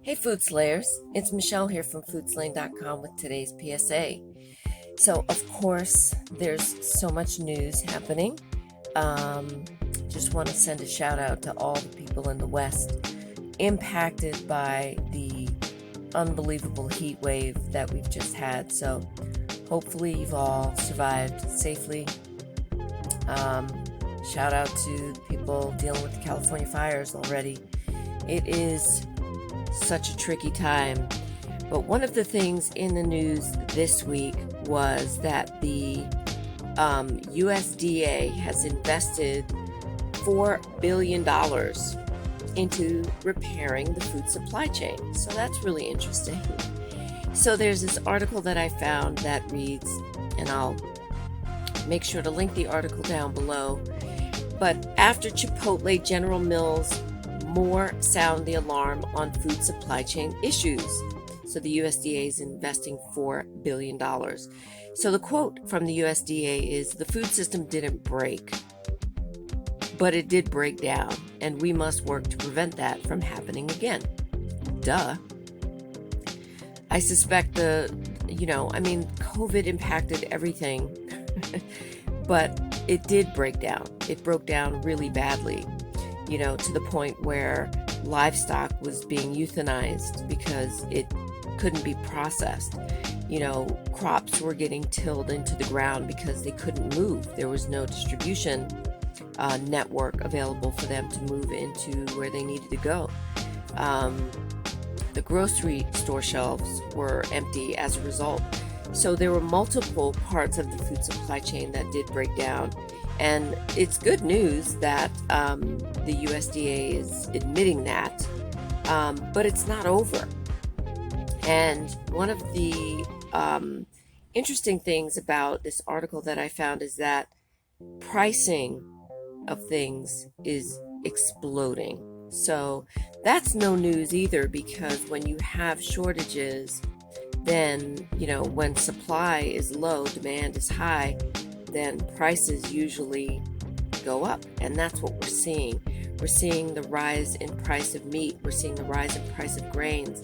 Hey Food Slayers, it's Michelle here from foodslain.com with today's PSA. So of course there's so much news happening. Just want to send a shout out to all the people in the West impacted by the unbelievable heat wave that we've just had. So hopefully you've all survived safely. Shout out to the people dealing with the California fires already. It is such a tricky time. But one of the things in the news this week was that the USDA has invested $4 billion into repairing the food supply chain. So that's really interesting. So there's this article that I found that reads, and I'll make sure to link the article down below. But after Chipotle, General Mills, more sound the alarm on food supply chain issues. So the USDA is investing $4 billion. So the quote from the USDA is, "The food system didn't break, but it did break down, and we must work to prevent that from happening again." Duh. I suspect COVID impacted everything, but it did break down. It broke down really badly. To the point where livestock was being euthanized because it couldn't be processed. Crops were getting tilled into the ground because they couldn't move. There was no distribution network available for them to move into where they needed to go. The grocery store shelves were empty as a result. So there were multiple parts of the food supply chain that did break down. And it's good news that the USDA is admitting that, but it's not over. And one of the interesting things about this article that I found is that pricing of things is exploding. So that's no news either, because when you have shortages, then, when supply is low, demand is high, then prices usually go up. And that's what we're seeing. We're seeing the rise in price of meat. We're seeing the rise in price of grains.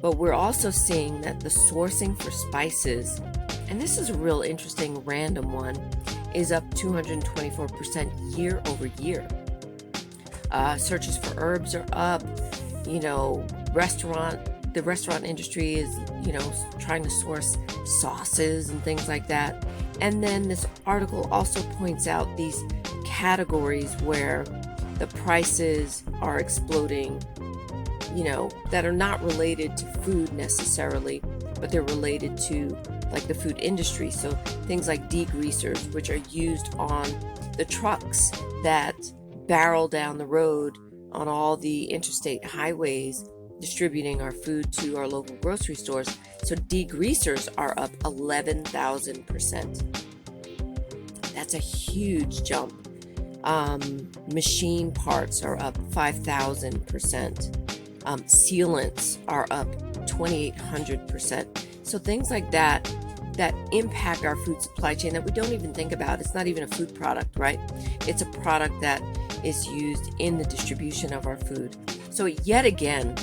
But we're also seeing that the sourcing for spices, and this is a real interesting random one, is up 224% year over year. Searches for herbs are up. The restaurant industry is, trying to source sauces and things like that. And then this article also points out these categories where the prices are exploding, that are not related to food necessarily, but they're related to like the food industry. So things like degreasers, which are used on the trucks that barrel down the road on all the interstate highways, distributing our food to our local grocery stores. So degreasers are up 11,000%. That's a huge jump. Machine parts are up 5,000%. Sealants are up 2,800%. So things like that impact our food supply chain that we don't even think about. It's not even a food product, right? It's a product that is used in the distribution of our food. So yet again,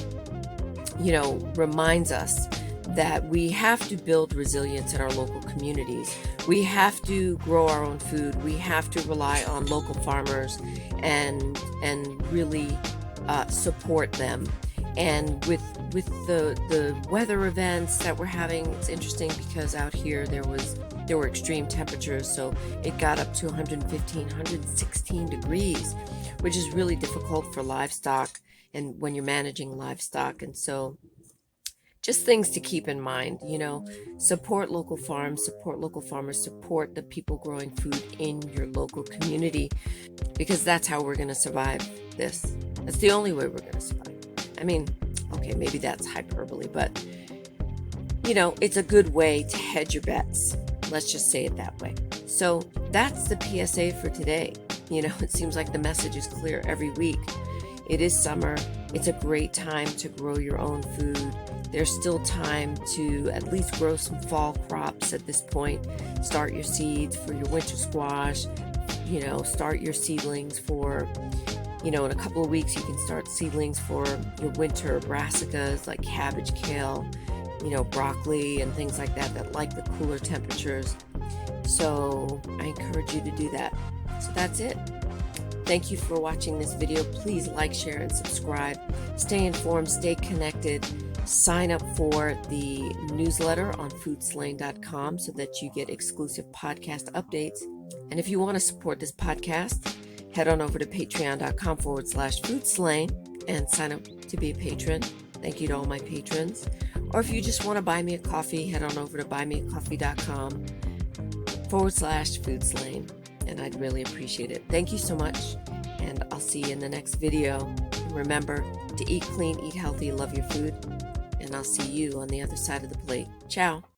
reminds us that we have to build resilience in our local communities. We have to grow our own food. We have to rely on local farmers and really support them. And with the weather events that we're having, it's interesting because out here there were extreme temperatures, so it got up to 115, 116 degrees, which is really difficult for livestock and when you're managing livestock. And so just things to keep in mind, support local farms, support local farmers, support the people growing food in your local community, because that's how we're going to survive this. That's the only way we're going to survive. I mean, okay, maybe that's hyperbole, but it's a good way to hedge your bets. Let's just say it that way. So that's the PSA for today. It seems like the message is clear every week. It is summer. It's a great time to grow your own food. There's still time to at least grow some fall crops at this point. Start your seeds for your winter squash, start your seedlings for In a couple of weeks, you can start seedlings for your winter brassicas like cabbage, kale, broccoli and things like that like the cooler temperatures. So I encourage you to do that. So that's it. Thank you for watching this video. Please like, share, and subscribe. Stay informed, stay connected. Sign up for the newsletter on foodslain.com so that you get exclusive podcast updates. And if you want to support this podcast, head on over to patreon.com/foodslain and sign up to be a patron. Thank you to all my patrons. Or if you just want to buy me a coffee, head on over to buymeacoffee.com/foodslain. And I'd really appreciate it. Thank you so much. And I'll see you in the next video. And remember to eat clean, eat healthy, love your food. And I'll see you on the other side of the plate. Ciao.